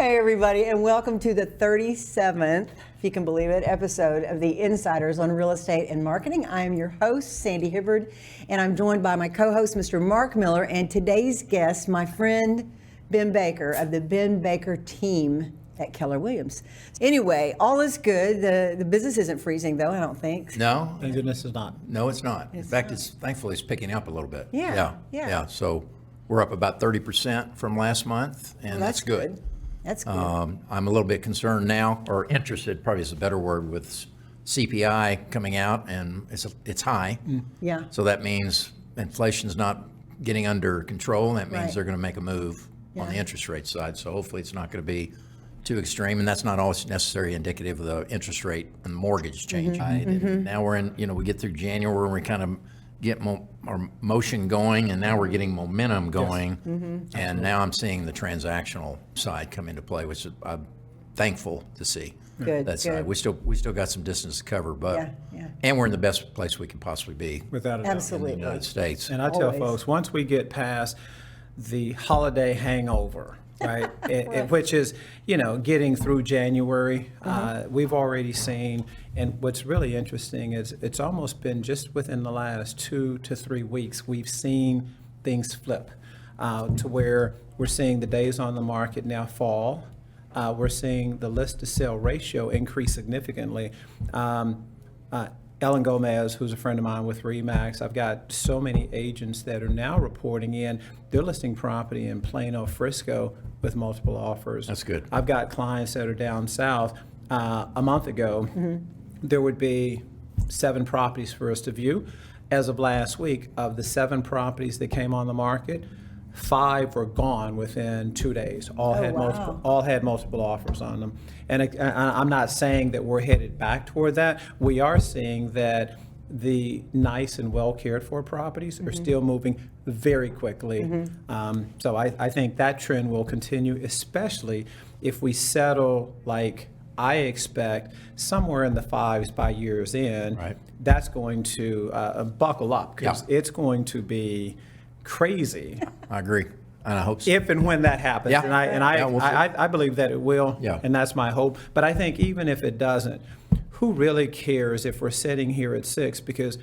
Hey everybody, and welcome to the 37th, if you can believe it, episode of the Insiders on Real Estate and Marketing. I am your host, Sandy Hibbard, and I'm joined by my co-host, Mr. Mark Miller, and today's guest, my friend, Ben Baker of the Ben Baker team at Keller Williams. Anyway, all is good. The business isn't freezing, though, I don't think. No. Thank goodness it's not. No, it's not. In fact, thankfully it's picking up a little bit. Yeah. So we're up about 30% from last month, and Well, that's good. That's good. I'm a little bit concerned now, or interested, probably is a better word, with CPI coming out, and it's high. Yeah. So that means inflation's not getting under control, and that means Right. they're going to make a move on the Yeah. interest rate side. So hopefully it's not going to be too extreme, and that's not always necessarily indicative of the interest rate and mortgage change. Right? And now we're in, we get through January and we kind of get our motion going, and now we're getting momentum going. And now I'm seeing the transactional side come into play, which I'm thankful to see. Good, That side. good. We still got some distance to cover, but Yeah. and we're in the best place we can possibly be Without a doubt. Absolutely. in the United States. And I tell Always. folks, once we get past the holiday hangover, right, which is, getting through January, we've already seen, and what's really interesting is it's almost been just within the last 2 to 3 weeks, we've seen things flip to where we're seeing the days on the market now fall. We're seeing the list to sale ratio increase significantly. Ellen Gomez, who's a friend of mine with Remax, I've got so many agents that are now reporting in, they're listing property in Plano, Frisco with multiple offers. That's good. I've got clients that are down south. A month ago, there would be 7 properties for us to view. As of last week, of the 7 properties that came on the market, 5 were gone within 2 days. All had multiple offers on them. And I'm not saying that we're headed back toward that. We are seeing that the nice and well cared for properties are still moving very quickly. So I think that trend will continue, especially if we settle like I expect somewhere in the 5s by year's end. Right. That's going to buckle up because it's going to be crazy. I agree, and I hope so. If and when that happens, Yeah. and We'll see. I believe that it will, Yeah. and that's my hope. But I think even if it doesn't, who really cares if we're sitting here at 6? Because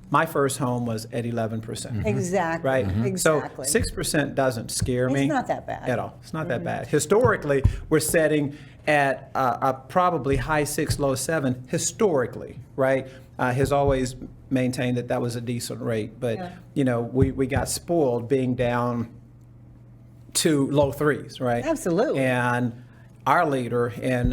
my first home was at 11%. Exactly. Right? Exactly. So 6% doesn't scare me. It's not that bad. At all. It's not that bad. Historically, we're setting at a probably high 6, low 7, historically, right? Has always maintained that was a decent rate. But, we got spoiled being down to low 3s, right? Absolutely. And our leader and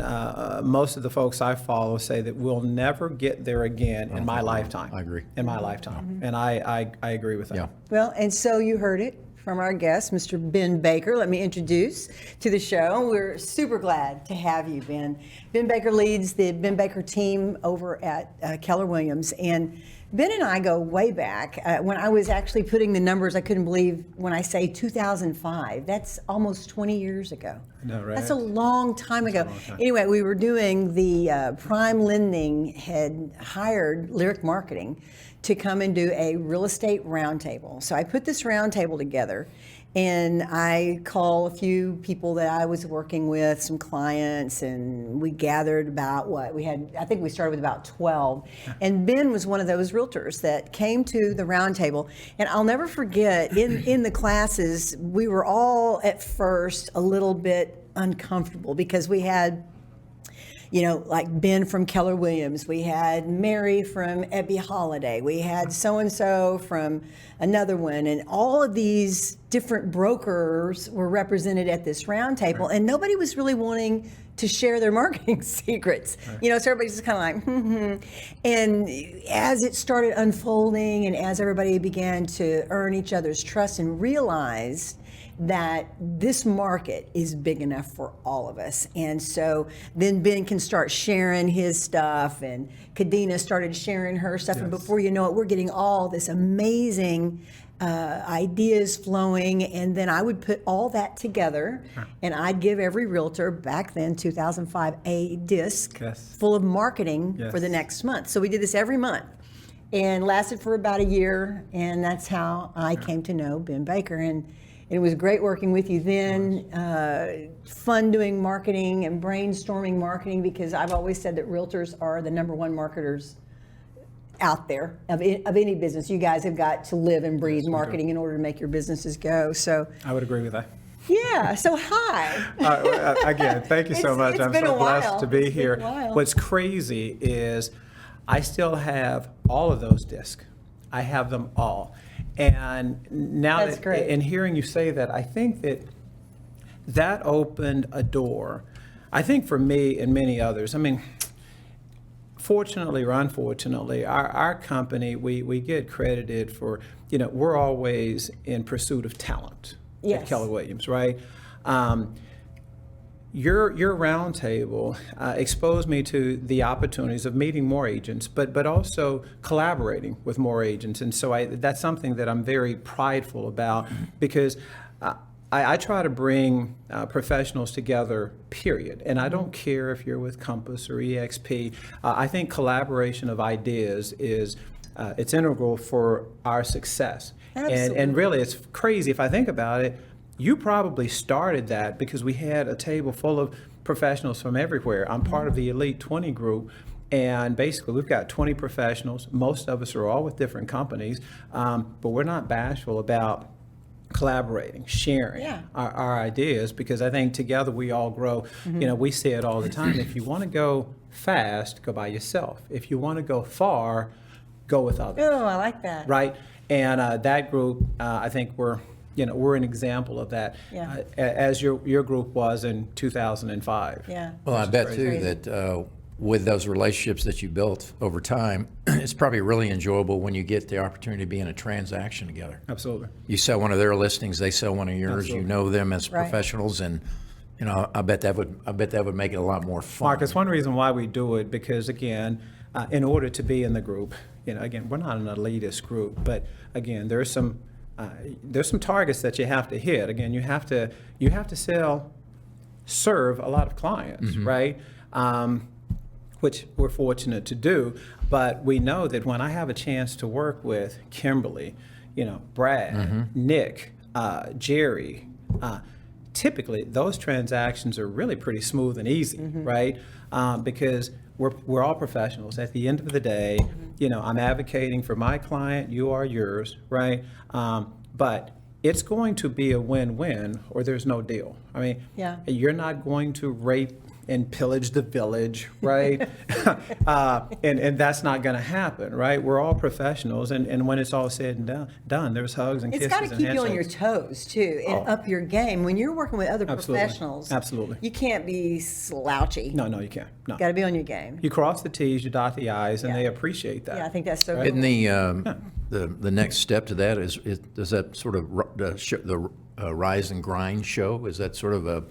most of the folks I follow say that we'll never get there again in my lifetime. I agree. In my lifetime. And I agree with that. Yeah. Well, and so you heard it from our guest, Mr. Ben Baker. Let me introduce to the show. We're super glad to have you, Ben. Ben Baker leads the Ben Baker team over at Keller Williams. And Ben and I go way back. When I was actually putting the numbers, I couldn't believe when I say 2005. That's almost 20 years ago. I know, right? That's a long time ago. Anyway, we were doing the Prime Lending had hired Lyric Marketing to come and do a real estate roundtable. So I put this roundtable together, and I call a few people that I was working with, some clients, and we gathered about I think we started with about 12. And Ben was one of those realtors that came to the roundtable. And I'll never forget, in the classes, we were all at first a little bit uncomfortable because we had like Ben from Keller Williams, we had Mary from Ebby Holiday, we had so-and-so from another one, and all of these different brokers were represented at this roundtable, and nobody was really wanting to share their marketing secrets. So everybody's just kind of like, And as it started unfolding and as everybody began to earn each other's trust and realized that this market is big enough for all of us. And so then Ben can start sharing his stuff, and Kadena started sharing her stuff. And before you know it, we're getting all this amazing ideas flowing. And then I would put all that together, and I'd give every realtor back then, 2005, a disc full of marketing for the next month. So we did this every month and lasted for about a year. And that's how I came to know Ben Baker. And It was great working with you then. Fun doing marketing and brainstorming marketing, because I've always said that realtors are the number one marketers out there of any business. You guys have got to live and breathe marketing in order to make your businesses go. So I would agree with that. yeah. So hi. Again, thank you so much. It's I'm been so a blessed while. to be It's been here. a while. What's crazy is I still have all of those discs. I have them all. And now That's great. and hearing you say that, I think that opened a door, I think, for me and many others. I mean, fortunately or unfortunately, our company, we get credited for, we're always in pursuit of talent Yes. at Keller Williams, right? Your roundtable exposed me to the opportunities of meeting more agents, but also collaborating with more agents. And so that's something that I'm very prideful about, because I try to bring professionals together, period. And I don't care if you're with Compass or EXP. I think collaboration of ideas is it's integral for our success. And really, it's crazy if I think about it. You probably started that because we had a table full of professionals from everywhere. I'm part of the Elite 20 group, and basically we've got 20 professionals. Most of us are all with different companies, but we're not bashful about collaborating, sharing our ideas, because I think together we all grow. We say it all the time. If you want to go fast, go by yourself. If you want to go far, go with others. Oh, I like that. Right? And that group, I think we're an example of that, as your group was in 2005. Yeah. Well, I bet too Crazy. that with those relationships that you built over time, it's probably really enjoyable when you get the opportunity to be in a transaction together. Absolutely. You sell one of their listings, they sell one of yours. Absolutely. You know them as Right. professionals, and I bet that would make it a lot more fun. Mark, it's one reason why we do it, because again, in order to be in the group, again, we're not an elitist group, but again, there's some targets that you have to hit. Again, you have to serve a lot of clients, right? Which we're fortunate to do. But we know that when I have a chance to work with Kimberly, Brad, Nick, Jerry, typically those transactions are really pretty smooth and easy, right? Because we're all professionals. At the end of the day, I'm advocating for my client, you are yours, right? But it's going to be a win-win, or there's no deal. I mean, you're not going to rape and pillage the village, right? And that's not going to happen, right? We're all professionals, and when it's all said and done, there's hugs and It's kisses got to and keep you on your handshakes. toes too, and up your game. When you're working with other professionals, Absolutely. you can't be slouchy. No, you can't. No. Got to be on your game. You cross the T's, you dot the I's, and Yeah. they appreciate that. Yeah, I think that's so Isn't cool. the next step to that is does that sort of the Rise and Grind show? Is that sort of a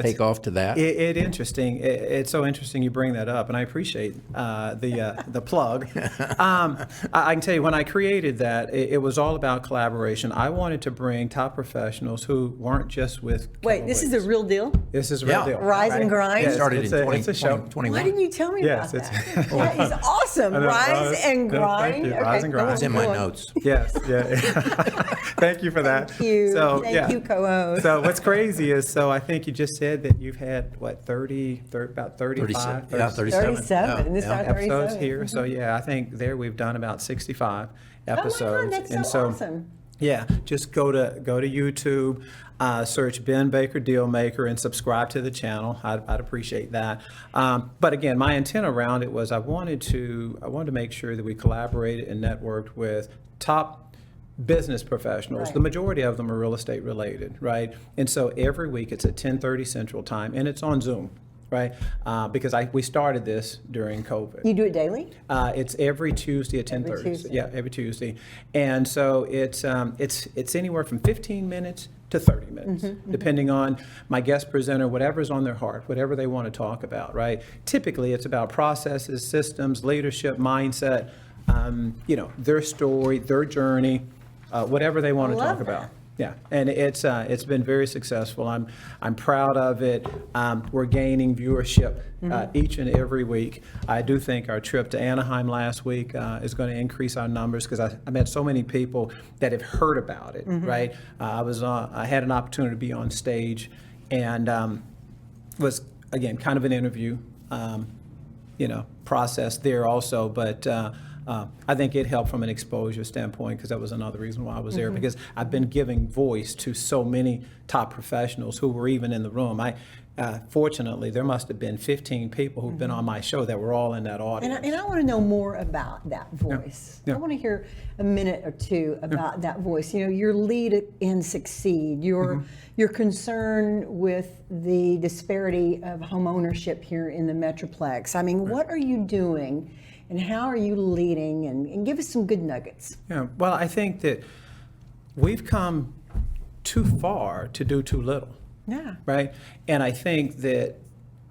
takeoff to that? It's so interesting you bring that up, and I appreciate the plug. I can tell you, when I created that, it was all about collaboration. I wanted to bring top professionals who weren't just with. Wait, this is a real deal? This is a real Yeah. deal. Rise and Grind? Yes, Started it's in it's a show. 2021. Why didn't you tell me Yes, about it's- that? That is awesome. I know, Rise and no, thank Grind. you. Rise and go Grind. on, It's in my go on. notes. Yes, yeah. Thank you for that. Thank you. So, Thank you, co-host. So what's crazy is, I think you just said that you've had, about 35? 37. 37. And this is our episodes 37. here. So I think there we've done about 65 episodes. Oh my God, that's and so awesome. Yeah, just go to YouTube, search Ben Baker Dealmaker, and subscribe to the channel. I'd appreciate that. But again, my intent around it was I wanted to make sure that we collaborated and networked with top business professionals. Right. The majority of them are real estate related, right? And so every week it's at 10:30 Central Time, and it's on Zoom. Right, because we started this during COVID. You do it daily? It's every Tuesday at 10:30. Tuesday. Yeah, every Tuesday, and so it's anywhere from 15 minutes to 30 minutes, depending on my guest presenter, whatever's on their heart, whatever they want to talk about. Right. Typically, it's about processes, systems, leadership, mindset. Their story, their journey, whatever they want to Love talk about. that. Yeah, and it's been very successful. I'm proud of it. We're gaining viewership each and every week. I do think our trip to Anaheim last week is going to increase our numbers because I met so many people that have heard about it. Right, I had an opportunity to be on stage, and was again kind of an interview, process there also, but. I think it helped from an exposure standpoint because that was another reason why I was there, because I've been giving voice to so many top professionals who were even in the room. Fortunately, there must have been 15 people who've been on my show that were all in that audience. And I want to know more about that voice. Yeah. I want to hear a minute or two about that voice. Your lead and succeed, your concern with the disparity of home ownership here in the Metroplex. I mean, what are you doing? And how are you leading? And give us some good nuggets. Yeah, well, I think that we've come too far to do too little. Yeah. Right? And I think that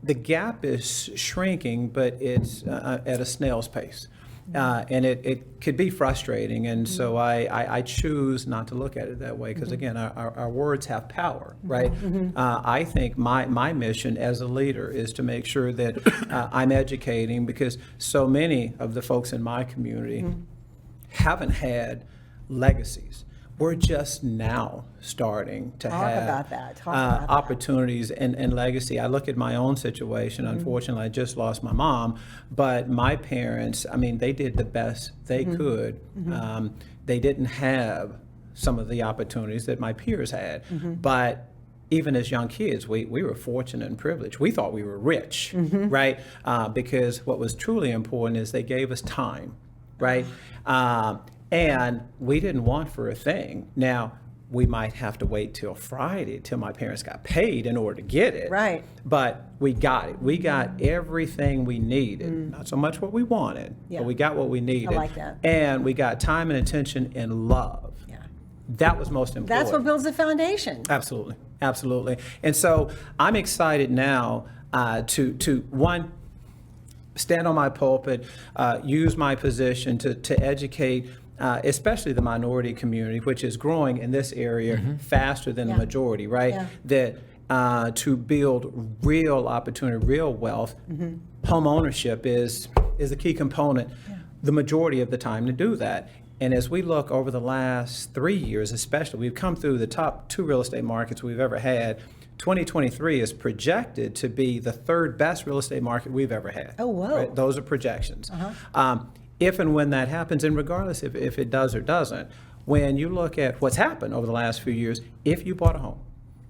the gap is shrinking, but it's at a snail's pace. And it could be frustrating. And so I choose not to look at it that way because, again, our words have power, right? I think my mission as a leader is to make sure that I'm educating, because so many of the folks in my community haven't had legacies. We're just now starting to have opportunities and legacy. I look at my own situation. Unfortunately, I just lost my mom, but my parents, I mean, they did the best they could. They didn't have some of the opportunities that my peers had, but even as young kids, we were fortunate and privileged. We thought we were rich, right? Because what was truly important is they gave us time, right? And we didn't want for a thing. Now, we might have to wait till Friday, till my parents got paid in order to get it. Right. But we got it. We got everything we needed. Not so much what we wanted, but we got what we needed. I like that. And we got time and attention and love. Yeah. That was most important. That's what builds the foundation. Absolutely. Absolutely. And so I'm excited now to one, stand on my pulpit, use my position to educate especially the minority community, which is growing in this area faster than the majority, right? That to build real opportunity, real wealth, home ownership is a key component the majority of the time to do that. And as we look over the last 3 years, especially, we've come through the top 2 real estate markets we've ever had. 2023 is projected to be the 3rd best real estate market we've ever had. Oh, whoa. Right? Those are projections. If and when that happens, and regardless if it does or doesn't, when you look at what's happened over the last few years, if you bought a home,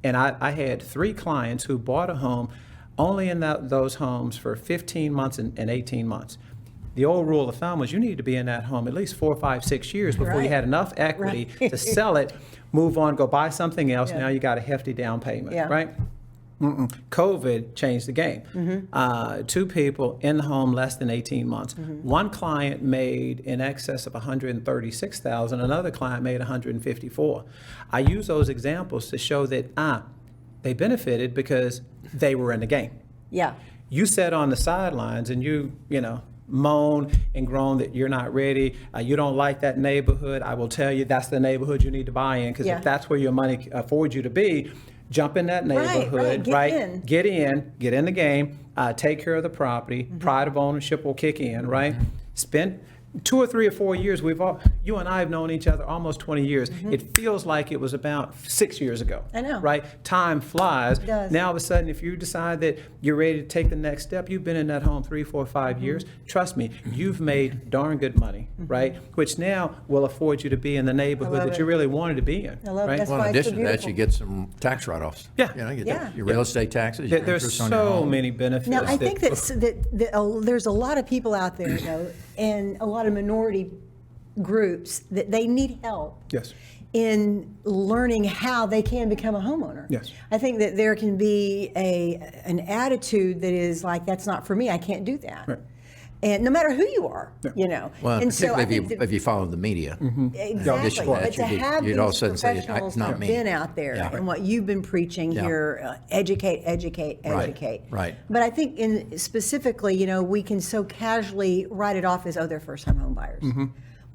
and I had 3 clients who bought a home only in those homes for 15 months and 18 months. The old rule of thumb was you needed to be in that home at least 4, 5, 6 years before you had enough equity to sell it, move on, go buy something else. Now you got a hefty down payment, right? COVID changed the game. 2 people in the home less than 18 months. One client made in excess of $136,000. Another client made $154,000. I use those examples to show that they benefited because they were in the game. Yeah. You sat on the sidelines and you moan and groan that you're not ready. You don't like that neighborhood. I will tell you that's the neighborhood you need to buy in, because if that's where your money affords you to be, jump in that neighborhood, Get in the game, take care of the property, pride of ownership will kick in, right? Spend 2 or 3 or 4 years. You and I have known each other almost 20 years. It feels like it was about 6 years ago. I know. Right? Time flies. It does. Now all of a sudden, if you decide that you're ready to take the next step, you've been in that home 3, 4, 5 years. Trust me, you've made darn good money, right? Which now will afford you to be in the neighborhood that you really wanted to be in. I love right? That's Well, why in it's so addition to that, beautiful. you get some tax write-offs. Yeah. You get your real estate taxes, your There's interest on your so home. many benefits. Now, I think that there's a lot of people out there, though, and a lot of minority groups that they need help Yes. in learning how they can become a homeowner. Yes. I think that there can be an attitude that is like, that's not for me, I can't do that. Right. And no matter who you are, Well, and so I particularly think if you follow the media. exactly. But to have you'd all of a these sudden say, professionals it's not that me. have been out there and what you've been preaching here, educate. Right. But I think specifically, we can so casually write it off as, they're first-time home buyers.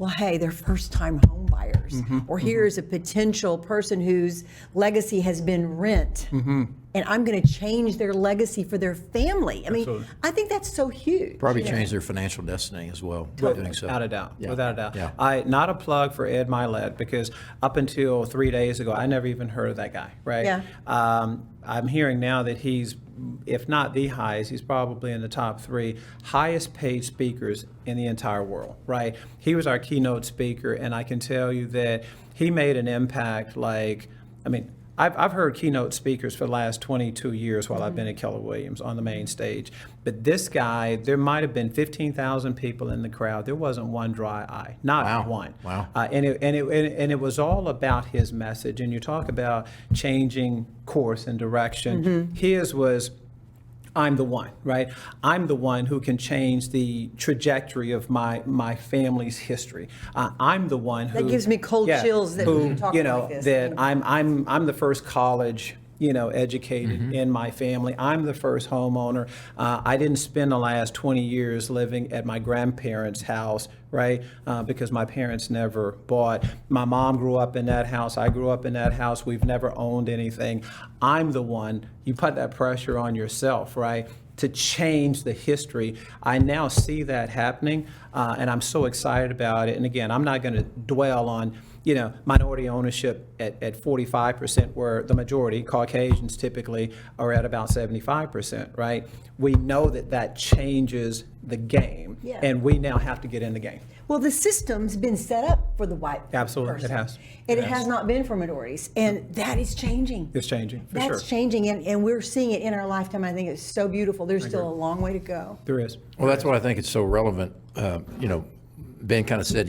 well, hey, they're first-time home buyers, or here's a potential person whose legacy has been rent, and I'm going to change their legacy for their family. I mean, Absolutely. I think that's so huge. Probably you know? change their financial destiny as well by doing so. Without a doubt. Yeah. Without a doubt. Yeah. Not a plug for Ed Milet, because up until 3 days ago, I never even heard of that guy, right? Yeah. I'm hearing now that he's, if not the highest, he's probably in the top 3 highest paid speakers in the entire world, right? He was our keynote speaker, and I can tell you that he made an impact I've heard keynote speakers for the last 22 years while I've been at Keller Williams on the main stage. But this guy, there might have been 15,000 people in the crowd. There wasn't one dry eye, not one. Wow. And it was all about his message. And you talk about changing course and direction. His was, I'm the one, right? I'm the one who can change the trajectory of my family's history. I'm the one who That gives me cold chills that we talk like this. that I'm the first college educated in my family. I'm the first homeowner. I didn't spend the last 20 years living at my grandparents' house, right? Because my parents never bought. My mom grew up in that house. I grew up in that house. We've never owned anything. I'm the one. You put that pressure on yourself, right? To change the history. I now see that happening, and I'm so excited about it. And again, I'm not going to dwell on minority ownership at 45%, where the majority, Caucasians typically, are at about 75%, right? We know that changes the game, and we now have to get in the game. Well, the system's been set up for the white Absolutely, person. it has. And it has not been for minorities, and that is changing. It's changing, for sure. That's changing, and we're seeing it in our lifetime. I think it's so beautiful. There's still a long way to go. There is. Well, that's why I think it's so relevant. Ben kind of said,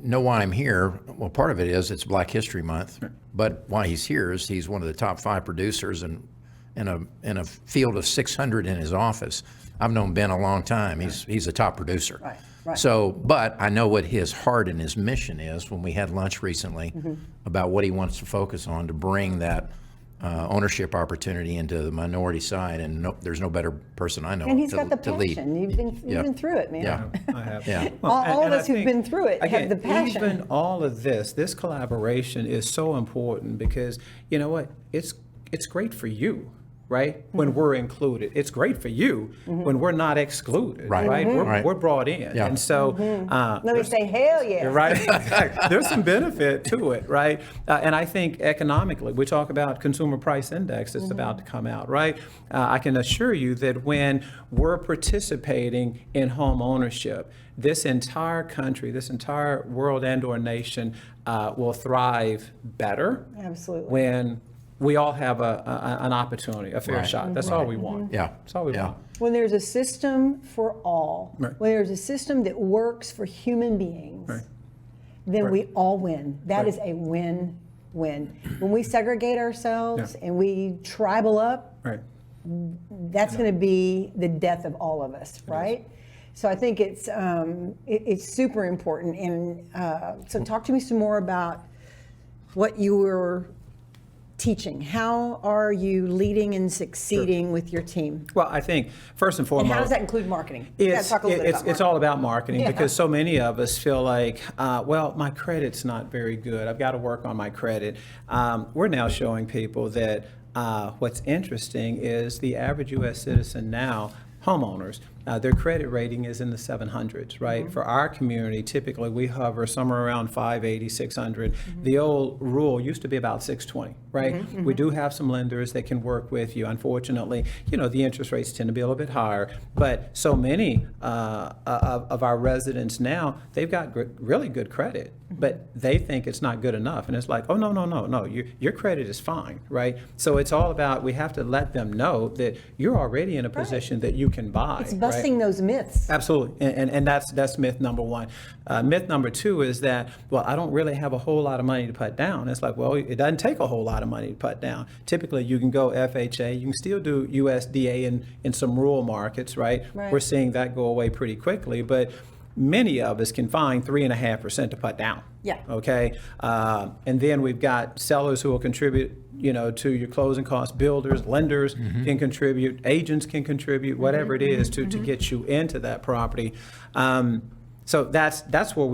know why I'm here. Well, part of it is it's Black History Month, but why he's here is he's one of the top 5 producers in a field of 600 in his office. I've known Ben a long time. He's a top producer. Right. So, but I know what his heart and his mission is. When we had lunch recently about what he wants to focus on to bring that ownership opportunity into the minority side, and there's no better person I know And he's to, got the to lead. passion. You've been through it, man. Yeah. I have. Yeah. All of I us who've think, been through it have the passion. Even all of this collaboration is so important, because you know what? It's great for you, right? When we're included. It's great for you when we're not excluded, Right. right? Right. We're brought in. Yeah. And so Let me say, hell yeah. right? Exactly. There's some benefit to it, right? And I think economically, we talk about consumer price index that's about to come out, right? I can assure you that when we're participating in home ownership, this entire country, this entire world and/or nation will thrive better. Absolutely. When we all have an opportunity, a fair Right. shot. That's all we want. Yeah. That's all we Yeah. want. When there's a system for all, Right. when there's a system that works for human beings, Right. then Right. we all win. That Right. is a win-win. When we segregate ourselves and we tribal up, Right. that's going to be the death of all of us, right? So I think it's super important. And so talk to me some more about what you were teaching. How are you leading and succeeding with your team? Well, I think first and foremost, And how does that include marketing? You gotta talk a little bit about it's all about marketing, Yeah. because so many of us feel like, well, my credit's not very good. I've got to work on my credit. We're now showing people that what's interesting is the average U.S. citizen now, homeowners, their credit rating is in the 700s, right? For our community, typically we hover somewhere around 580, 600. The old rule used to be about 620, right? We do have some lenders that can work with you. Unfortunately, the interest rates tend to be a little bit higher, but so many of our residents now, they've got really good credit, but they think it's not good enough. And it's like, oh, no, your credit is fine, right? So it's all about, we have to let them know that you're already in a position that you can buy. It's busting those myths. Absolutely, and that's myth number one. Myth number two is that, well, I don't really have a whole lot of money to put down. It's like, well, it doesn't take a whole lot of money to put down. Typically, you can go FHA, you can still do USDA in some rural markets, right? Right. We're seeing that go away pretty quickly, but many of us can find 3.5% to put down. Yeah. Okay, and then we've got sellers who will contribute, to your closing costs. Builders, lenders can contribute, agents can contribute, whatever it is to get you into that property. So that's where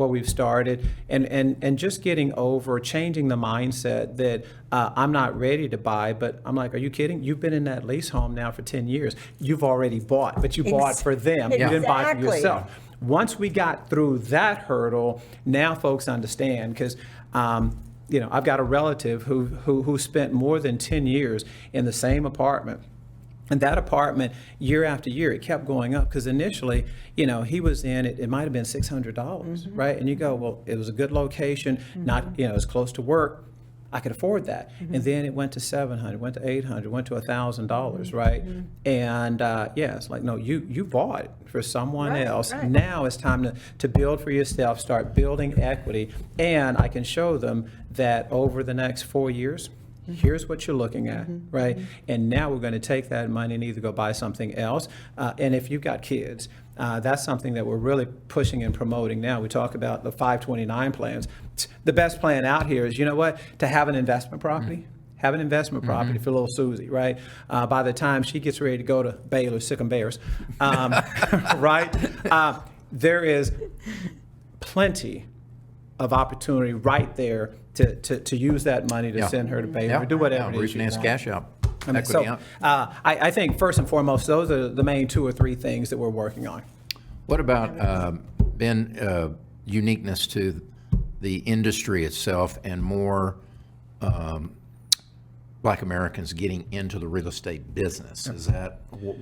we've started, and just getting over changing the mindset that I'm not ready to buy, but I'm like, are you kidding? You've been in that lease home now for 10 years. You've already bought, but you bought for them. You didn't buy for Exactly. yourself. Once we got through that hurdle, now folks understand because. I've got a relative who spent more than 10 years in the same apartment. And that apartment, year after year, it kept going up because initially, he was in it. It might have been $600, right? And you go, well, it was a good location, not, it was close to work. I could afford that. And then it went to $700, went to $800, went to $1,000, right? And it's like, no, you bought it for someone else. Right. Now it's time to build for yourself, start building equity. And I can show them that over the next 4 years, here's what you're looking at, right? And now we're going to take that money and either go buy something else. And if you've got kids, that's something that we're really pushing and promoting now. We talk about the 529 plans. The best plan out here is, to have an investment property. Have an investment property for little Susie, right? By the time she gets ready to go to Baylor, sick 'em bears, right? There is plenty of opportunity right there to use that money to send her to Baylor or do whatever it is you Refinance want. cash out. I mean, I think first and foremost, those are the main 2 or 3 things that we're working on. What about, Ben, uniqueness to the industry itself and more Black Americans getting into the real estate business? Is that,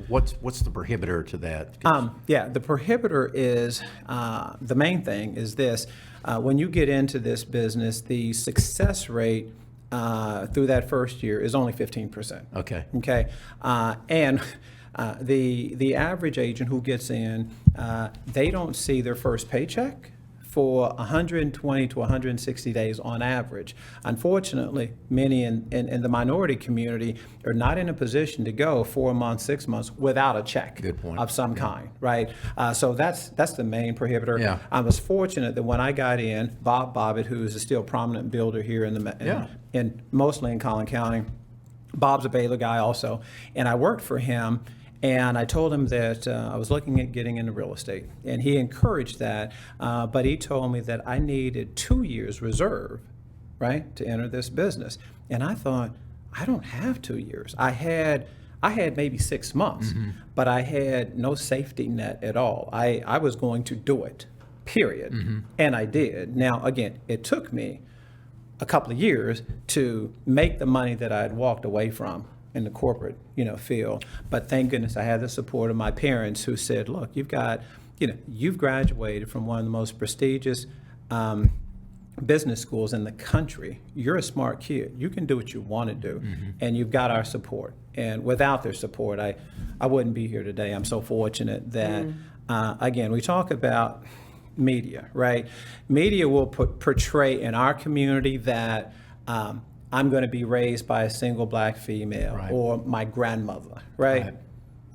what's the prohibitor to that? The prohibitor is, the main thing is this, when you get into this business, the success rate through that first year is only 15%. Okay. Okay. And the average agent who gets in, they don't see their first paycheck for 120 to 160 days on average. Unfortunately, many in the minority community are not in a position to go 4 months, 6 months without a check Good point. of some kind, right? So that's the main prohibitor. Yeah. I was fortunate that when I got in, Bob Bobbitt, who is a still prominent builder here in mostly in Collin County, Bob's a Baylor guy also, and I worked for him. And I told him that I was looking at getting into real estate. And he encouraged that, but he told me that I needed 2 years reserve, right, to enter this business. And I thought, I don't have 2 years. I had maybe 6 months, but I had no safety net at all. I was going to do it, period. And I did. Now, again, it took me a couple of years to make the money that I had walked away from in the corporate, field. But thank goodness I had the support of my parents who said, look, you've graduated from one of the most prestigious business schools in the country. You're a smart kid. You can do what you want to do. And you've got our support. And without their support, I wouldn't be here today. I'm so fortunate that, again, we talk about media, right? Media will portray in our community that I'm going to be raised by a single Black female or my grandmother, right?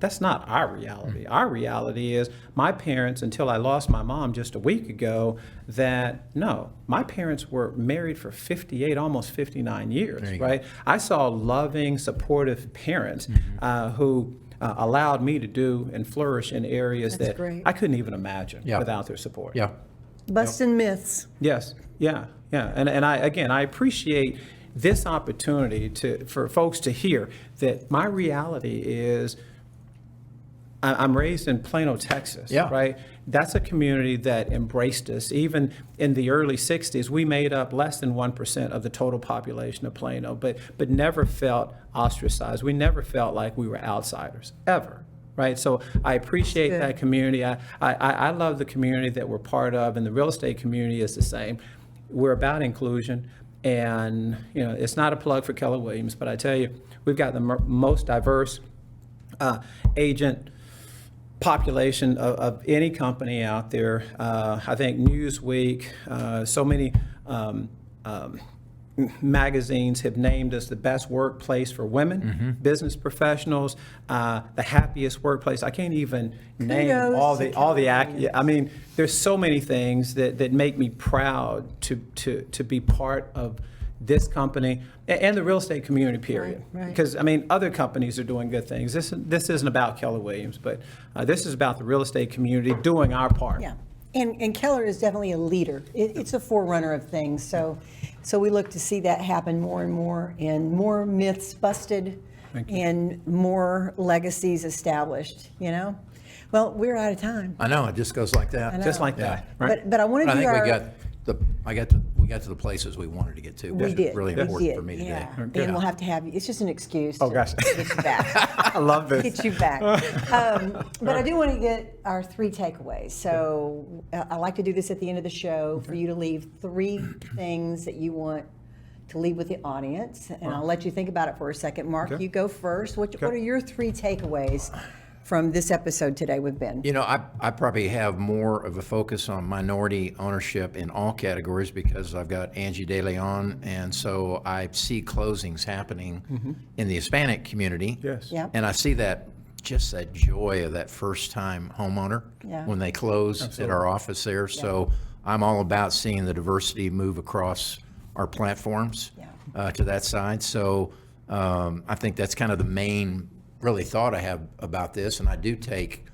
That's not our reality. Our reality is my parents, until I lost my mom just a week ago, my parents were married for 58, almost 59 years, right? I saw loving, supportive parents who allowed me to do and flourish in areas That's that great. I couldn't even imagine without their support. Yeah. Busting myths. Yes, yeah. And I appreciate this opportunity for folks to hear that my reality is I'm raised in Plano, Texas, right? That's a community that embraced us. Even in the early 60s, we made up less than 1% of the total population of Plano, but never felt ostracized. We never felt like we were outsiders, ever. Right, so I appreciate that community. I love the community that we're part of, and the real estate community is the same. We're about inclusion. And, it's not a plug for Keller Williams, but I tell you, we've got the most diverse agent population of any company out there. I think Newsweek, so many magazines have named us the best workplace for women, business professionals, the happiest workplace. I can't even name all the I mean, there's so many things that make me proud to be part of this company and the real estate community, period. Because, I mean, other companies are doing good things. This isn't about Keller Williams, but this is about the real estate community doing our part. And Keller is definitely a leader. It's a forerunner of things. So we look to see that happen more and more myths busted and more legacies established, you know? Well, we're out of time. I know, it just goes like that. Just like that, right? But I want to I do think our... we got to the places we wanted to get to, We which did. is really we important did. for me today. Yeah. Good. Ben, we'll have to have you. It's just an excuse Oh, to gosh. get you back. I love this. Get you back. But I do want to get our 3 takeaways. So I like to do this at the end of the show for you to leave 3 things that you want to leave with the audience. And I'll let you think about it for a second. Mark, Okay. you go first. What are your 3 takeaways from this episode today with Ben? You know, I probably have more of a focus on minority ownership in all categories because I've got Angie De Leon, and so I see closings happening in the Hispanic community. Yes. Yeah. And I see that joy of that first-time homeowner Yeah. when they close at our office there. So I'm all about seeing the diversity move across our platforms to that side. So I think that's kind of the main really thought I have about this, and I do take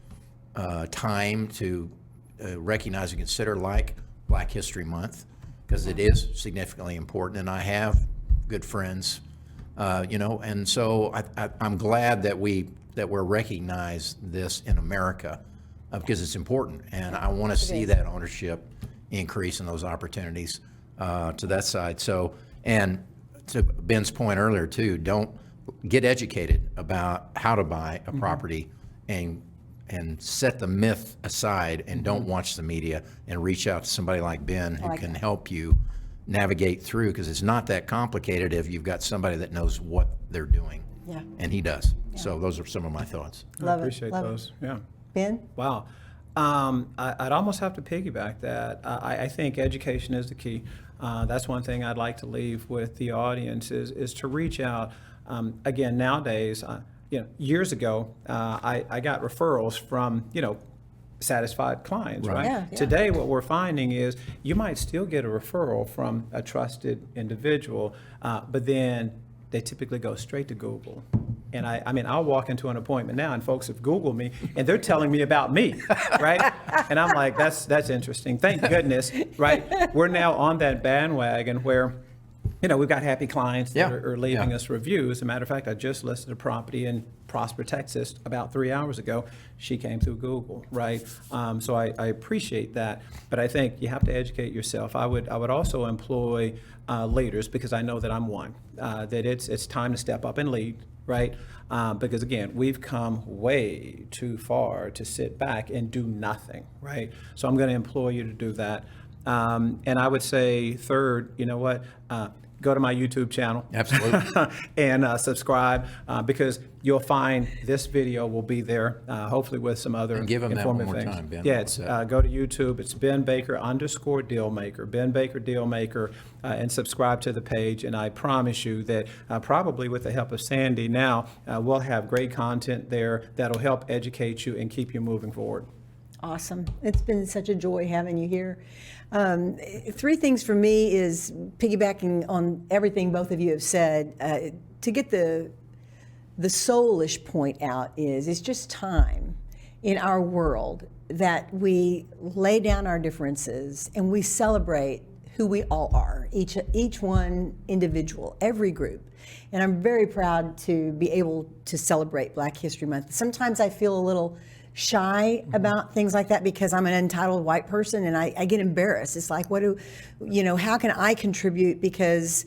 time to recognize and consider like Black History Month because it is significantly important, and I have good friends, you know, and so I'm glad that we're recognized this in America because it's important, and I want to see that ownership increase in those opportunities to that side. So, and to Ben's point earlier too, don't get educated about how to buy a property and set the myth aside and don't watch the media and reach out to somebody like Ben who can help you navigate through because it's not that complicated if you've got somebody that knows what they're doing. Yeah. And he does. So those are some of my thoughts. Love I appreciate Love those. Yeah. Ben? Wow. I'd almost have to piggyback that. I think education is the key. That's one thing I'd like to leave with the audience is to reach out. Again, nowadays, years ago, I got referrals from, satisfied clients, right? Yeah. Today, what we're finding is you might still get a referral from a trusted individual, but then they typically go straight to Google. And I mean, I'll walk into an appointment now and folks have Googled me and they're telling me about me, right? And I'm like, that's interesting. Thank goodness, right? We're now on that bandwagon where, we've got happy clients that are leaving us reviews. As a matter of fact, I just listed a property in Prosper, Texas about 3 hours ago. She came through Google, right? So I appreciate that, but I think you have to educate yourself. I would also employ leaders because I know that I'm one, that it's time to step up and lead, right? Because again, we've come way too far to sit back and do nothing, right? So I'm going to employ you to do that. And I would say third, you know what? Go to my YouTube channel. Absolutely. And subscribe because you'll find this video will be there, hopefully with some other And give them that one informative more things. time, Ben. Yeah, What's it's that? go to YouTube. It's Ben Baker _Dealmaker, Ben Baker Dealmaker, and subscribe to the page. And I promise you that probably with the help of Sandy now, we'll have great content there that'll help educate you and keep you moving forward. Awesome. It's been such a joy having you here. 3 things for me is piggybacking on everything both of you have said. To get the soulish point out is it's just time in our world that we lay down our differences and we celebrate who we all are, each one individual, every group. And I'm very proud to be able to celebrate Black History Month. Sometimes I feel a little shy about things like that because I'm an entitled white person and I get embarrassed. It's like, how can I contribute because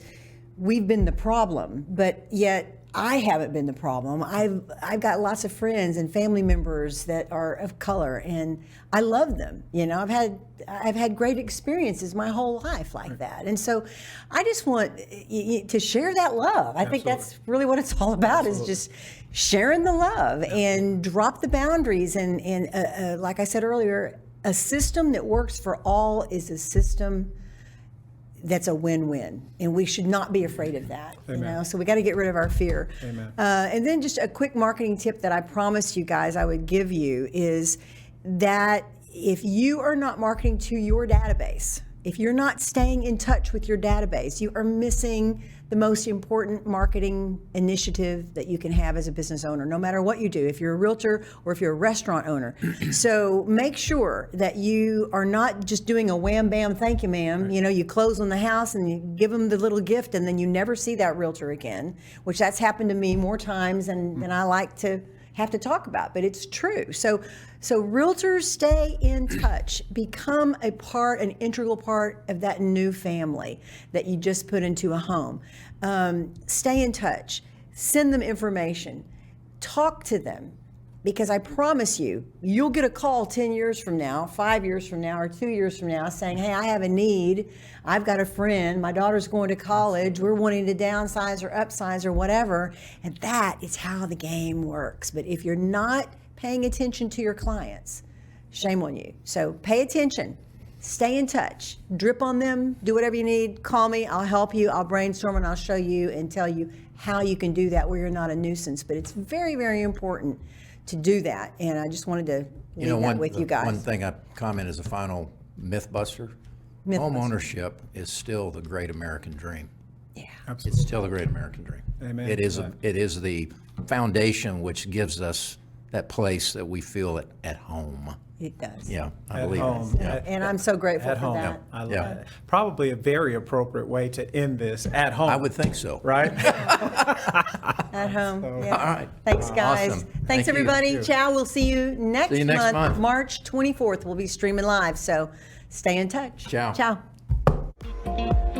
we've been the problem, but yet I haven't been the problem. I've got lots of friends and family members that are of color and I love them. I've had great experiences my whole life like that. And so I just want to share that love. I think that's really what it's all about is just sharing the love and drop the boundaries. And like I said earlier, a system that works for all is a system that's a win-win, and we should not be afraid of that. Amen. So we got to get rid of our fear. Amen. And then just a quick marketing tip that I promised you guys I would give you is that if you are not marketing to your database, If you're not staying in touch with your database, you are missing the most important marketing initiative that you can have as a business owner, no matter what you do, if you're a realtor or if you're a restaurant owner. So make sure that you are not just doing a wham, bam, thank you, ma'am. You know, you close on the house and you give them the little gift and then you never see that realtor again, which that's happened to me more times than I like to have to talk about, but it's true. So realtors, stay in touch, become an integral part of that new family that you just put into a home. Stay in touch, send them information, talk to them, because I promise you, you'll get a call 10 years from now, 5 years from now, or 2 years from now saying, hey, I have a need. I've got a friend. My daughter's going to college. We're wanting to downsize or upsize or whatever. And that is how the game works. But if you're not paying attention to your clients, shame on you. So pay attention. Stay in touch. Drip on them. Do whatever you need. Call me. I'll help you. I'll brainstorm and I'll show you and tell you how you can do that where you're not a nuisance. But it's very, very important to do that, and I just wanted to leave that with you guys. One thing I comment as a final myth buster, home ownership is still the great American dream. Yeah. It's still the great American dream. Amen. It is the foundation which gives us that place that we feel at home. It does. Yeah, I At believe home. it. Yeah. And I'm so grateful At for home. that. I love Yeah. it. Probably a very appropriate way to end this, at home. I would think so. Right? At home. Yeah. All right. Thanks, guys. Awesome. Thanks, Thank you. everybody. Ciao. We'll see you next, See you next month. March 24th. We'll be streaming live, so stay in touch. Ciao. Ciao.